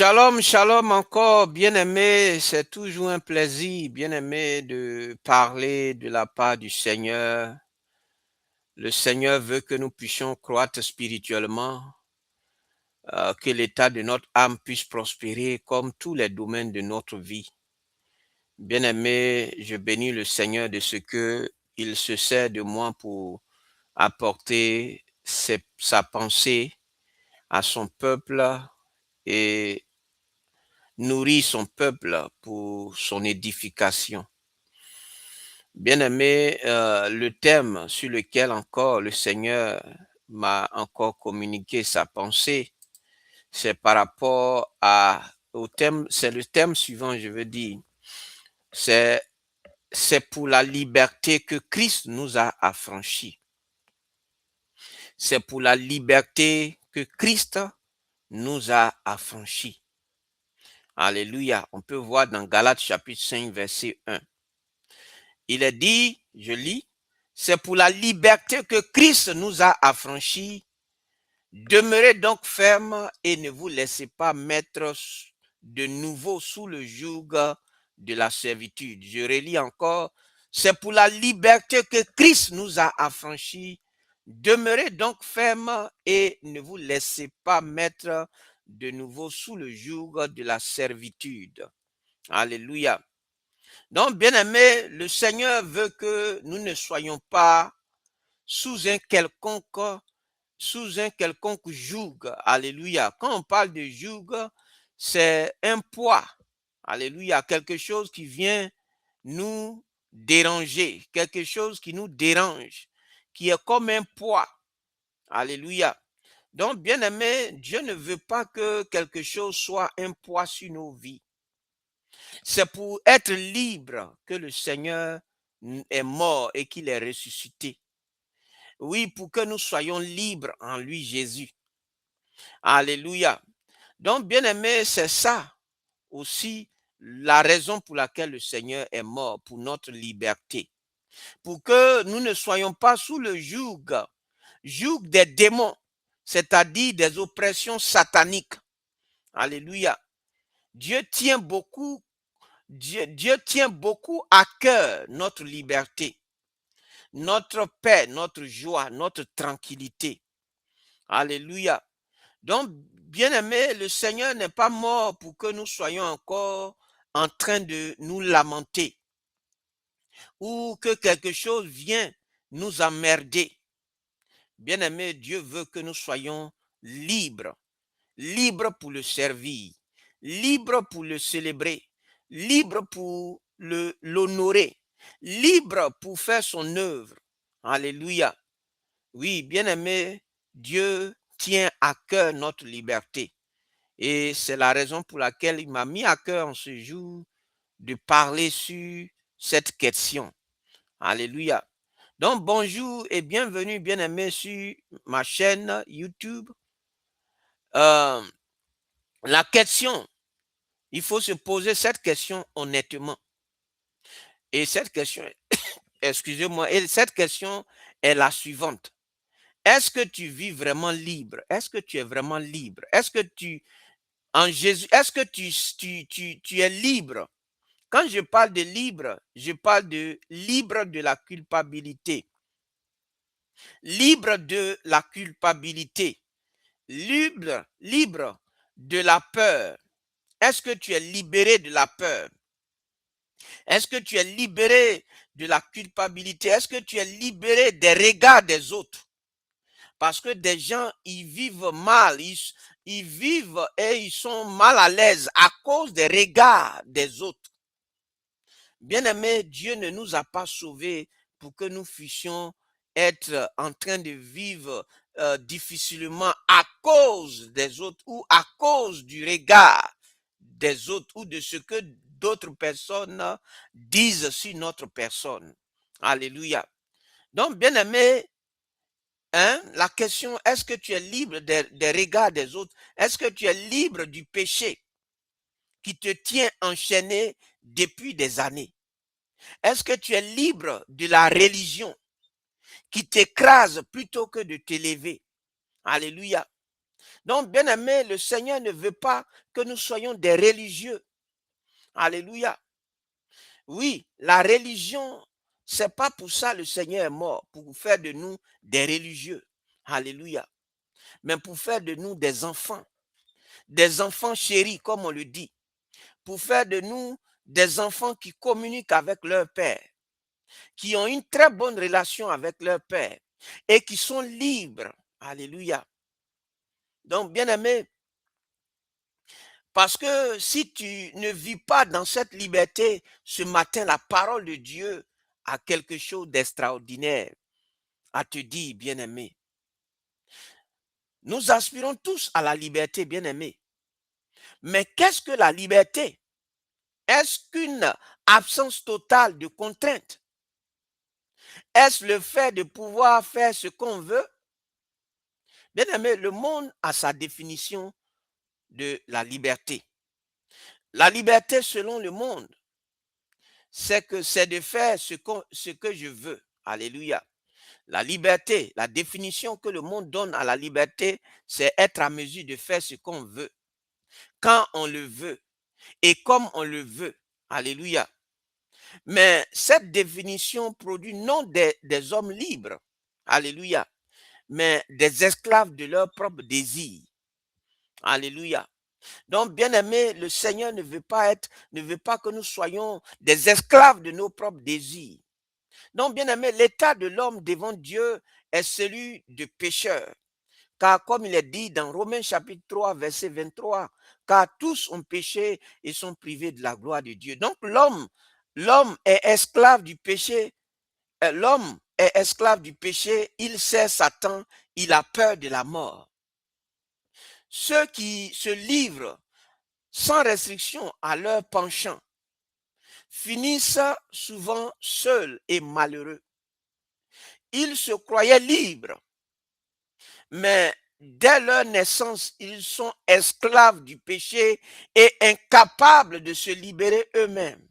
Shalom, shalom encore, bien-aimé, c'est toujours un plaisir, bien-aimé, de parler de la part du Seigneur. Le Seigneur veut que nous puissions croître spirituellement, que l'état de notre âme puisse prospérer comme tous les domaines de notre vie. Bien-aimé, je bénis le Seigneur de ce que il se sert de moi pour apporter sa pensée à son peuple et nourrit son peuple pour son édification. Bien-aimé, le thème sur lequel encore le Seigneur m'a encore communiqué sa pensée, c'est par rapport au thème, c'est le thème suivant, je veux dire, c'est pour la liberté que Christ nous a affranchis. C'est pour la liberté que Christ nous a affranchis. Alléluia. On peut voir dans Galates chapitre 5, verset 1. Il est dit, je lis, c'est pour la liberté que Christ nous a affranchis. Demeurez donc fermes et ne vous laissez pas mettre de nouveau sous le joug de la servitude. Je relis encore, c'est pour la liberté que Christ nous a affranchis. Demeurez donc fermes et ne vous laissez pas mettre de nouveau sous le joug de la servitude. Alléluia. Donc, bien-aimé, le Seigneur veut que nous ne soyons pas sous un quelconque joug. Alléluia. Quand on parle de joug, c'est un poids. Alléluia. Quelque chose qui vient nous déranger, quelque chose qui nous dérange, qui est comme un poids. Alléluia. Donc, bien-aimé, Dieu ne veut pas que quelque chose soit un poids sur nos vies. C'est pour être libre que le Seigneur est mort et qu'il est ressuscité. Oui, pour que nous soyons libres en lui, Jésus. Alléluia. Donc, bien-aimé, c'est ça aussi la raison pour laquelle le Seigneur est mort, pour notre liberté. Pour que nous ne soyons pas sous le joug des démons, c'est-à-dire des oppressions sataniques. Alléluia. Dieu tient beaucoup à cœur notre liberté, notre paix, notre joie, notre tranquillité. Alléluia. Donc, bien-aimé, le Seigneur n'est pas mort pour que nous soyons encore en train de nous lamenter ou que quelque chose vienne nous emmerder. Bien-aimé, Dieu veut que nous soyons libres, libres pour le servir, libres pour le célébrer, libres pour l'honorer, libres pour faire son œuvre. Alléluia. Oui, bien-aimé, Dieu tient à cœur notre liberté. Et c'est la raison pour laquelle il m'a mis à cœur en ce jour de parler sur cette question. Alléluia. Donc, bonjour et bienvenue, bien-aimé, sur ma chaîne YouTube. La question, il faut se poser cette question honnêtement. Et cette question, excusez-moi, et cette question est la suivante. Est-ce que tu vis vraiment libre? Est-ce que tu es vraiment libre? Est-ce que en Jésus, est-ce que tu es libre? Quand je parle de libre, je parle de libre de la culpabilité. Libre de la culpabilité. Libre de la peur. Est-ce que tu es libéré de la peur? Est-ce que tu es libéré de la culpabilité? Est-ce que tu es libéré des regards des autres? Parce que des gens, ils vivent mal, ils vivent et ils sont mal à l'aise à cause des regards des autres. Bien-aimé, Dieu ne nous a pas sauvés pour que nous puissions être en train de vivre difficilement à cause des autres ou à cause du regard des autres ou de ce que d'autres personnes disent sur notre personne. Alléluia. Donc, bien-aimé, la question, est-ce que tu es libre des regards des autres? Est-ce que tu es libre du péché qui te tient enchaîné depuis des années? Est-ce que tu es libre de la religion qui t'écrase plutôt que de t'élever? Alléluia. Donc, bien aimé, le Seigneur ne veut pas que nous soyons des religieux. Alléluia. Oui, la religion, c'est pas pour ça le Seigneur est mort, pour faire de nous des religieux. Alléluia. Mais pour faire de nous des enfants chéris, comme on le dit. Pour faire de nous des enfants qui communiquent avec leur Père, qui ont une très bonne relation avec leur Père et qui sont libres. Alléluia. Donc, bien aimé, parce que si tu ne vis pas dans cette liberté, ce matin, la parole de Dieu a quelque chose d'extraordinaire à te dire, bien-aimé. Nous aspirons tous à la liberté, bien-aimé. Mais qu'est-ce que la liberté? Est-ce qu'une absence totale de contraintes? Est-ce le fait de pouvoir faire ce qu'on veut? Bien-aimé, le monde a sa définition de la liberté. La liberté selon le monde, c'est de faire ce que je veux. Alléluia. La liberté, la définition que le monde donne à la liberté, c'est être à mesure de faire ce qu'on veut, quand on le veut et comme on le veut. Alléluia. Mais cette définition produit non des hommes libres. Alléluia. Mais des esclaves de leur propre désir. Alléluia. Donc, bien aimé, le Seigneur ne veut pas que nous soyons des esclaves de nos propres désirs. Donc, bien aimé, l'état de l'homme devant Dieu est celui de pécheur. Car comme il est dit dans Romains chapitre 3, verset 23, car tous ont péché et sont privés de la gloire de Dieu. Donc, l'homme est esclave du péché. L'homme est esclave du péché, il sait Satan, il a peur de la mort. Ceux qui se livrent sans restriction à leur penchant finissent souvent seuls et malheureux. Ils se croyaient libres, mais dès leur naissance, ils sont esclaves du péché et incapables de se libérer eux-mêmes.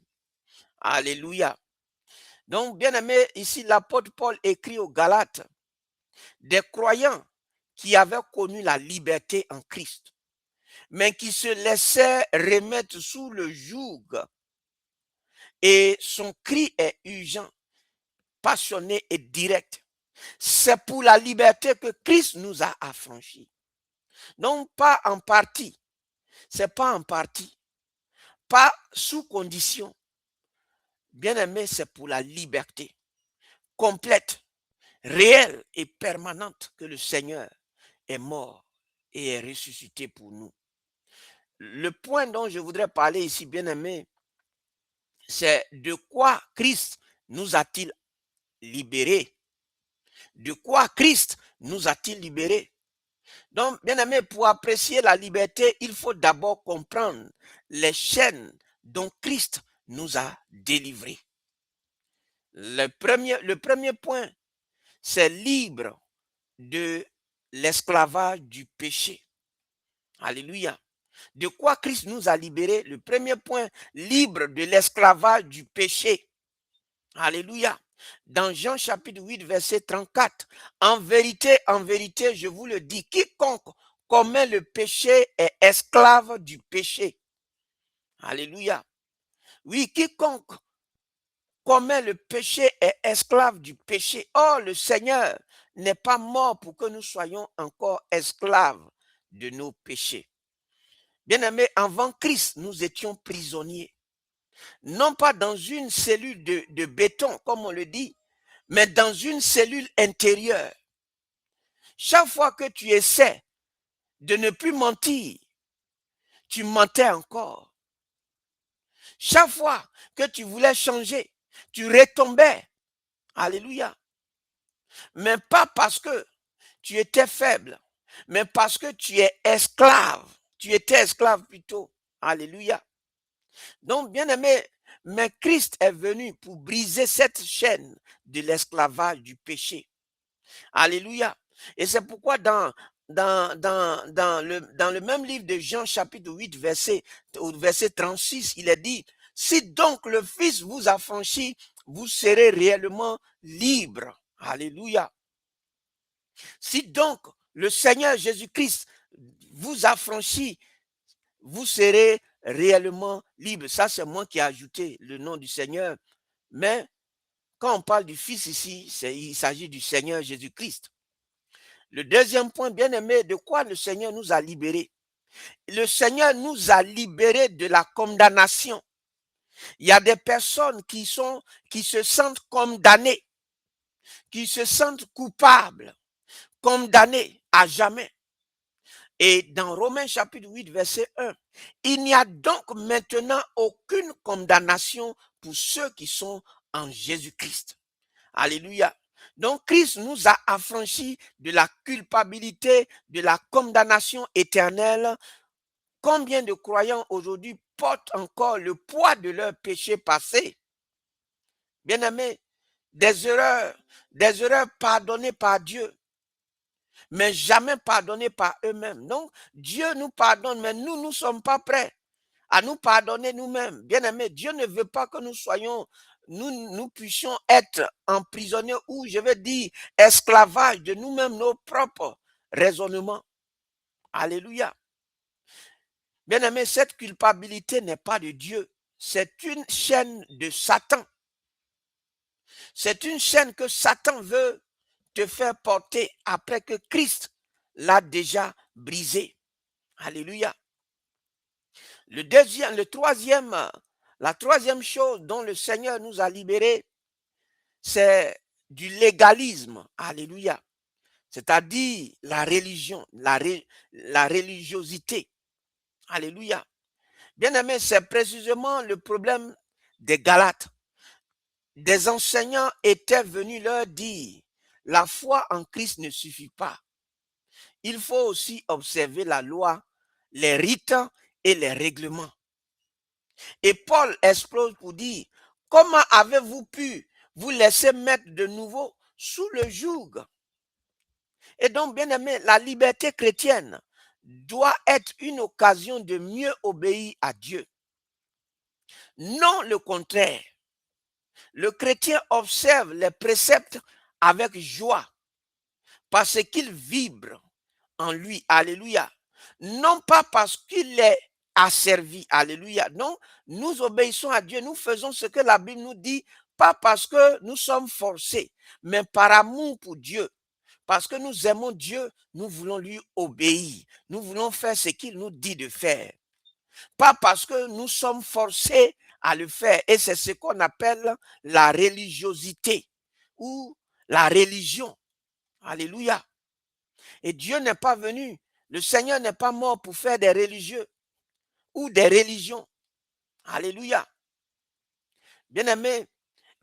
Alléluia. Donc, bien aimé, ici l'apôtre Paul écrit aux Galates, des croyants qui avaient connu la liberté en Christ, mais qui se laissaient remettre sous le joug. Et son cri est urgent, passionné et direct. C'est pour la liberté que Christ nous a affranchis. Non pas en partie, c'est pas en partie, pas sous condition. Bien aimé, c'est pour la liberté complète, réelle et permanente que le Seigneur est mort et est ressuscité pour nous. Le point dont je voudrais parler ici, bien aimé, c'est de quoi Christ nous a-t-il libérés? De quoi Christ nous a-t-il libérés? Donc, bien aimé, pour apprécier la liberté, il faut d'abord comprendre les chaînes dont Christ nous a délivrés. Le premier point, c'est libre de l'esclavage du péché. Alléluia. De quoi Christ nous a libérés? Le premier point, libre de l'esclavage du péché. Alléluia. Dans Jean chapitre 8, verset 34, en vérité, je vous le dis, quiconque commet le péché est esclave du péché. Alléluia. Oui, quiconque commet le péché est esclave du péché. Or, le Seigneur n'est pas mort pour que nous soyons encore esclaves de nos péchés. Bien-aimés, avant Christ, nous étions prisonniers. Non pas dans une cellule de béton, comme on le dit, mais dans une cellule intérieure. Chaque fois que tu essaies de ne plus mentir, tu mentais encore. Chaque fois que tu voulais changer, tu retombais. Alléluia. Mais pas parce que tu étais faible, mais parce que tu es esclave. Tu étais esclave plutôt. Alléluia. Donc, bien aimé, mais Christ est venu pour briser cette chaîne de l'esclavage du péché. Alléluia. Et c'est pourquoi dans le même livre de Jean chapitre 8, verset 36, il est dit, si donc le Fils vous affranchit, vous serez réellement libre. Alléluia. Si donc le Seigneur Jésus-Christ vous affranchit, vous serez réellement libre. Ça, c'est moi qui ai ajouté le nom du Seigneur. Mais quand on parle du Fils ici, il s'agit du Seigneur Jésus-Christ. Le deuxième point, bien aimé, de quoi le Seigneur nous a libérés? Le Seigneur nous a libérés de la condamnation. Il y a des personnes qui se sentent condamnées, qui se sentent coupables, condamnées à jamais. Et dans Romains chapitre 8, verset 1, il n'y a donc maintenant aucune condamnation pour ceux qui sont en Jésus-Christ. Alléluia. Donc Christ nous a affranchis de la culpabilité, de la condamnation éternelle. Combien de croyants aujourd'hui portent encore le poids de leurs péchés passés? Bien-aimés, des erreurs pardonnées par Dieu, mais jamais pardonnées par eux-mêmes. Donc, Dieu nous pardonne, mais nous ne sommes pas prêts à nous pardonner nous-mêmes. Bien-aimés, Dieu ne veut pas que nous puissions être emprisonnés ou, je veux dire, esclavages de nous-mêmes, nos propres raisonnements. Alléluia. Bien-aimés, cette culpabilité n'est pas de Dieu. C'est une chaîne de Satan. C'est une chaîne que Satan veut te faire porter après que Christ l'a déjà brisée. Alléluia. La troisième chose dont le Seigneur nous a libérés, c'est du légalisme. Alléluia. C'est-à-dire la religion, la religiosité. Alléluia. Bien-aimé, c'est précisément le problème des Galates. Des enseignants étaient venus leur dire, la foi en Christ ne suffit pas. Il faut aussi observer la loi, les rites et les règlements. Et Paul explose pour dire, comment avez-vous pu vous laisser mettre de nouveau sous le joug? Et donc, bien aimé, la liberté chrétienne doit être une occasion de mieux obéir à Dieu. Non le contraire. Le chrétien observe les préceptes avec joie parce qu'il vibre en lui. Alléluia. Non pas parce qu'il est asservi. Alléluia. Non, nous obéissons à Dieu. Nous faisons ce que la Bible nous dit, pas parce que nous sommes forcés, mais par amour pour Dieu. Parce que nous aimons Dieu, nous voulons lui obéir. Nous voulons faire ce qu'il nous dit de faire. Pas parce que nous sommes forcés à le faire. Et c'est ce qu'on appelle la religiosité ou la religion. Alléluia. Et Dieu n'est pas venu, le Seigneur n'est pas mort pour faire des religieux ou des religions. Alléluia. Bien-aimé,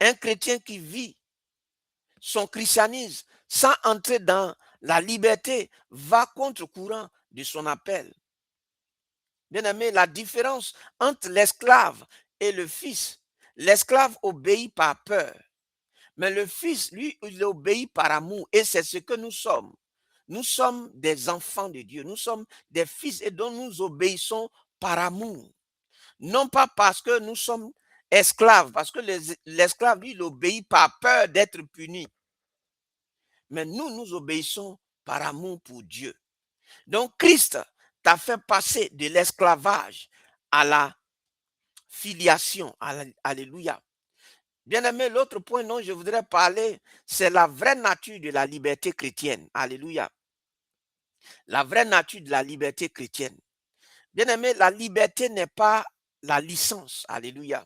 un chrétien qui vit son christianisme sans entrer dans la liberté va contre-courant de son appel. Bien-aimé, la différence entre l'esclave et le fils, l'esclave obéit par peur, mais le fils, lui, il obéit par amour et c'est ce que nous sommes. Nous sommes des enfants de Dieu, nous sommes des fils et dont nous obéissons par amour. Non pas parce que nous sommes esclaves, parce que l'esclave, lui, il obéit par peur d'être puni. Mais nous obéissons par amour pour Dieu. Donc Christ t'a fait passer de l'esclavage à la filiation. Alléluia. Bien-aimé, l'autre point dont je voudrais parler, c'est la vraie nature de la liberté chrétienne. Alléluia. La vraie nature de la liberté chrétienne. Bien-aimé, la liberté n'est pas la licence. Alléluia.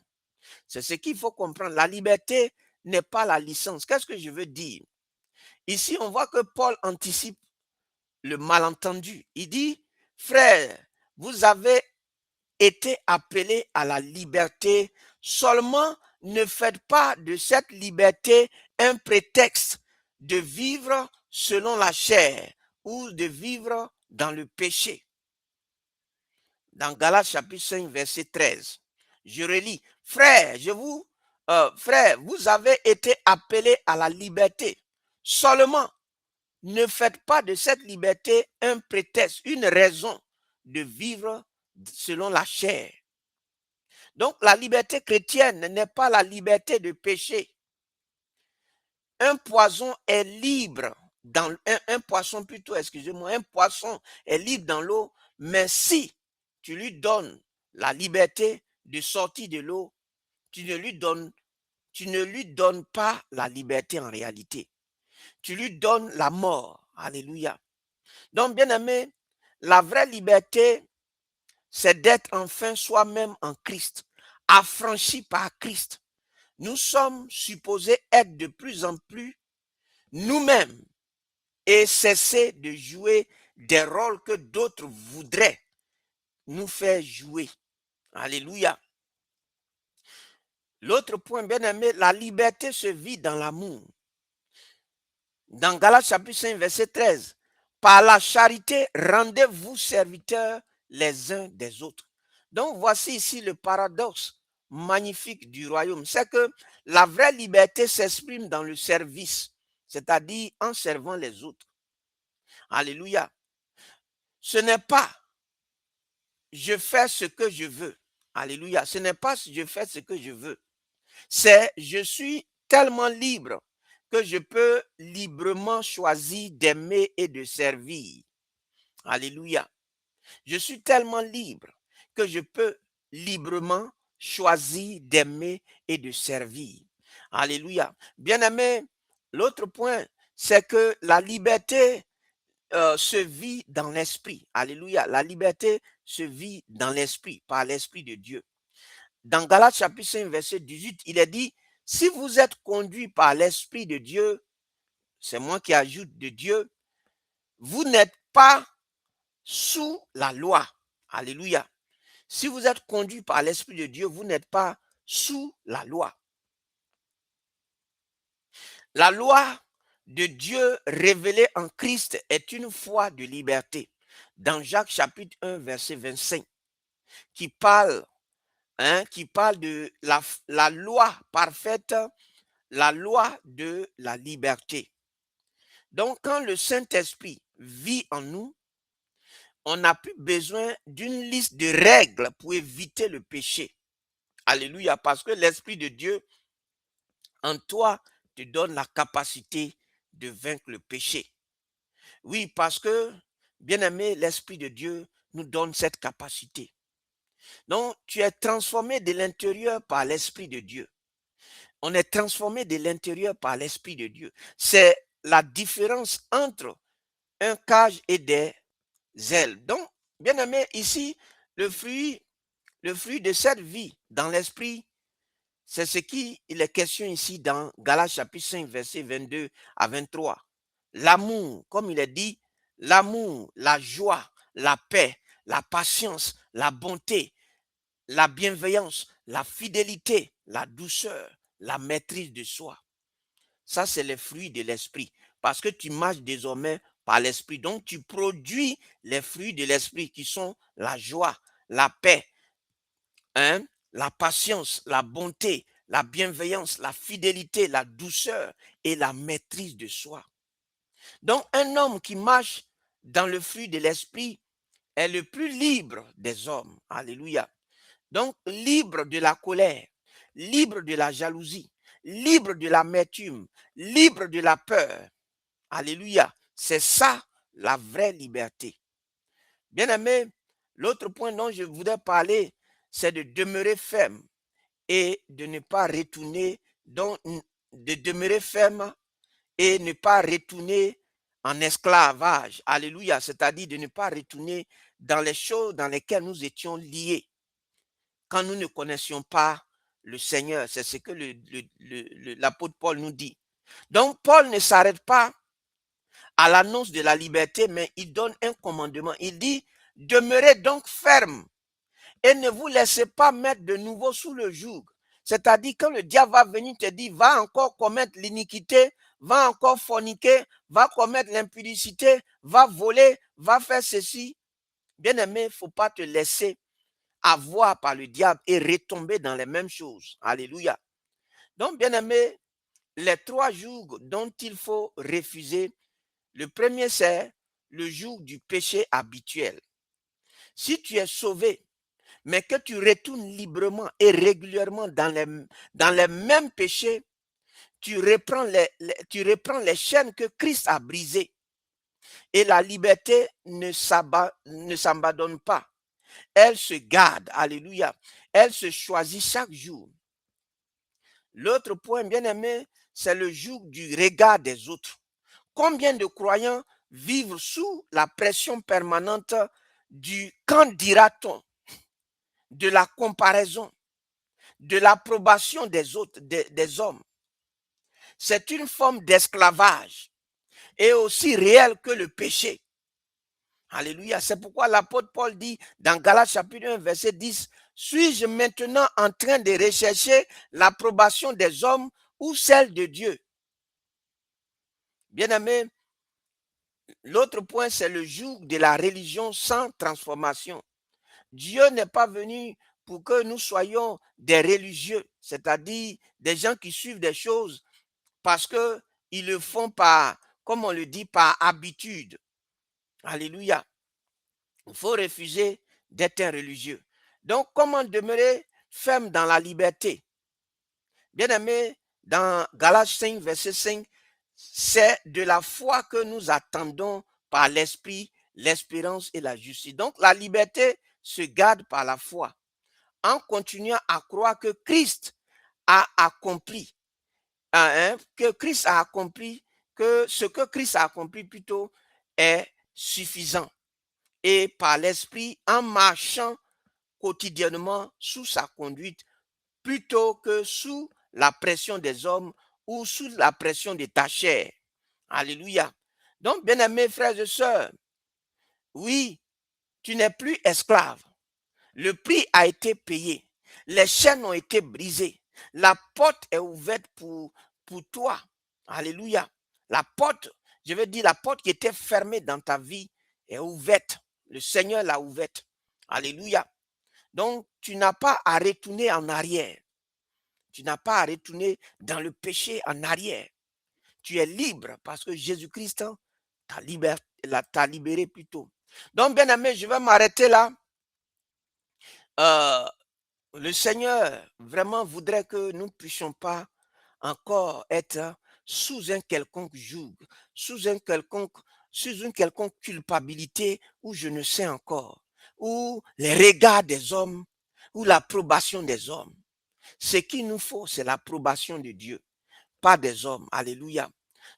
C'est ce qu'il faut comprendre. La liberté n'est pas la licence. Qu'est-ce que je veux dire? Ici, on voit que Paul anticipe le malentendu. Il dit, frères, vous avez été appelés à la liberté, seulement ne faites pas de cette liberté un prétexte de vivre selon la chair ou de vivre dans le péché. Dans Galates chapitre 5, verset 13, je relis, frères, vous avez été appelés à la liberté, seulement ne faites pas de cette liberté un prétexte, une raison de vivre selon la chair. Donc la liberté chrétienne n'est pas la liberté de pécher. Un poisson est libre, un poisson est libre dans l'eau, Mais si tu lui donnes la liberté de sortir de l'eau, tu ne lui donnes pas la liberté en réalité. Tu lui donnes la mort. Alléluia. Donc, bien aimé, la vraie liberté, c'est d'être enfin soi-même en Christ, affranchi par Christ. Nous sommes supposés être de plus en plus nous-mêmes et cesser de jouer des rôles que d'autres voudraient nous faire jouer. Alléluia. L'autre point, bien aimé, la liberté se vit dans l'amour. Dans Galates chapitre 5, verset 13, par la charité, rendez-vous serviteurs les uns des autres. Donc voici ici le paradoxe magnifique du royaume. C'est que la vraie liberté s'exprime dans le service, c'est-à-dire en servant les autres. Alléluia. Ce n'est pas je fais ce que je veux. Alléluia. Ce n'est pas je fais ce que je veux. C'est je suis tellement libre que je peux librement choisir d'aimer et de servir. Alléluia. Je suis tellement libre que je peux librement choisir d'aimer et de servir. Alléluia. Bien-aimé, l'autre point, c'est que la liberté se vit dans l'esprit. Alléluia. La liberté se vit dans l'esprit, par l'esprit de Dieu. Dans Galates chapitre 5, verset 18, il est dit, si vous êtes conduit par l'esprit de Dieu, c'est moi qui ajoute de Dieu, vous n'êtes pas sous la loi. Alléluia. Si vous êtes conduit par l'esprit de Dieu, vous n'êtes pas sous la loi. La loi de Dieu révélée en Christ est une foi de liberté. Dans Jacques chapitre 1, verset 25, qui parle de la loi parfaite, la loi de la liberté. Donc, quand le Saint-Esprit vit en nous, on n'a plus besoin d'une liste de règles pour éviter le péché. Alléluia, parce que l'Esprit de Dieu en toi te donne la capacité de vaincre le péché. Oui, parce que, bien aimé, l'Esprit de Dieu nous donne cette capacité. Donc, tu es transformé de l'intérieur par l'Esprit de Dieu. On est transformé de l'intérieur par l'Esprit de Dieu. C'est la différence entre un cage et des ailes. Donc, bien aimé, ici, le fruit de cette vie dans l'Esprit, c'est ce qu'il est question ici dans Galates chapitre 5, verset 22 à 23. L'amour, comme il est dit, l'amour, la joie, la paix, la patience, la bonté, la bienveillance, la fidélité, la douceur, la maîtrise de soi. Ça, c'est les fruits de l'esprit. Parce que tu marches désormais par l'esprit. Donc, tu produis les fruits de l'esprit qui sont la joie, la paix, la patience, la bonté, la bienveillance, la fidélité, la douceur et la maîtrise de soi. Donc, un homme qui marche dans le fruit de l'esprit est le plus libre des hommes. Alléluia. Donc, libre de la colère, libre de la jalousie, libre de l'amertume, libre de la peur. Alléluia. C'est ça la vraie liberté. Bien aimé, l'autre point dont je voudrais parler, c'est de demeurer ferme et de ne pas retourner, de demeurer ferme et ne pas retourner en esclavage. Alléluia. C'est-à-dire de ne pas retourner dans les choses dans lesquelles nous étions liés quand nous ne connaissions pas le Seigneur. C'est ce que l'apôtre Paul nous dit. Donc, Paul ne s'arrête pas à l'annonce de la liberté, mais il donne un commandement. Il dit, demeurez donc ferme et ne vous laissez pas mettre de nouveau sous le joug. C'est-à-dire, quand le diable va venir te dire, va encore commettre l'iniquité, va encore forniquer, va commettre l'impudicité, va voler, va faire ceci. Bien aimé, il ne faut pas te laisser avoir par le diable et retomber dans les mêmes choses. Alléluia. Donc, bien aimé, les 3 jougs dont il faut refuser, le premier, c'est le joug du péché habituel. Si tu es sauvé, mais que tu retournes librement et régulièrement dans les mêmes péchés, tu reprends les chaînes que Christ a brisées. Et la liberté ne s'abandonne pas. Elle se garde, alléluia. Elle se choisit chaque jour. L'autre point, bien aimé, c'est le joug du regard des autres. Combien de croyants vivent sous la pression permanente du qu'en dira-t-on, de la comparaison, de l'approbation des autres, des hommes. C'est une forme d'esclavage et aussi réelle que le péché. Alléluia. C'est pourquoi l'apôtre Paul dit dans Galates chapitre 1, verset 10, suis-je maintenant en train de rechercher l'approbation des hommes ou celle de Dieu? Bien-aimé, l'autre point, c'est le joug de la religion sans transformation. Dieu n'est pas venu pour que nous soyons des religieux, c'est-à-dire des gens qui suivent des choses parce qu'ils le font par, comme on le dit, par habitude. Alléluia. Il faut refuser d'être un religieux. Donc, comment demeurer ferme dans la liberté? Bien-aimé, dans Galates 5, verset 5, c'est de la foi que nous attendons par l'esprit, l'espérance et la justice. Donc, la liberté se garde par la foi, en continuant à croire que Christ a accompli, que Christ a accompli, que ce que Christ a accompli plutôt est suffisant. Et par l'esprit, en marchant quotidiennement sous sa conduite, plutôt que sous la pression des hommes ou sous la pression de ta chair. Alléluia. Donc, bien-aimés frères et sœurs, oui, tu n'es plus esclave. Le prix a été payé. Les chaînes ont été brisées. La porte est ouverte pour toi. Alléluia. La porte, je veux dire, la porte qui était fermée dans ta vie est ouverte. Le Seigneur l'a ouverte. Alléluia. Donc, tu n'as pas à retourner en arrière. Tu n'as pas à retourner dans le péché en arrière. Tu es libre parce que Jésus-Christ t'a libéré plutôt. Donc, bien aimé, je vais m'arrêter là. Le Seigneur vraiment voudrait que nous ne puissions pas encore être sous un quelconque joug, sous une quelconque culpabilité où je ne sais encore, où les regards des hommes, ou l'approbation des hommes. Ce qu'il nous faut, c'est l'approbation de Dieu, pas des hommes. Alléluia.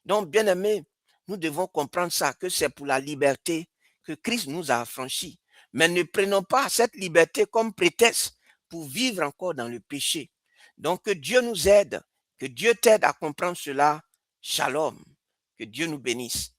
Donc, bien aimés, nous devons comprendre ça, que c'est pour la liberté que Christ nous a affranchis. Mais ne prenons pas cette liberté comme prétexte pour vivre encore dans le péché. Donc, que Dieu nous aide, que Dieu t'aide à comprendre cela. Shalom. Que Dieu nous bénisse.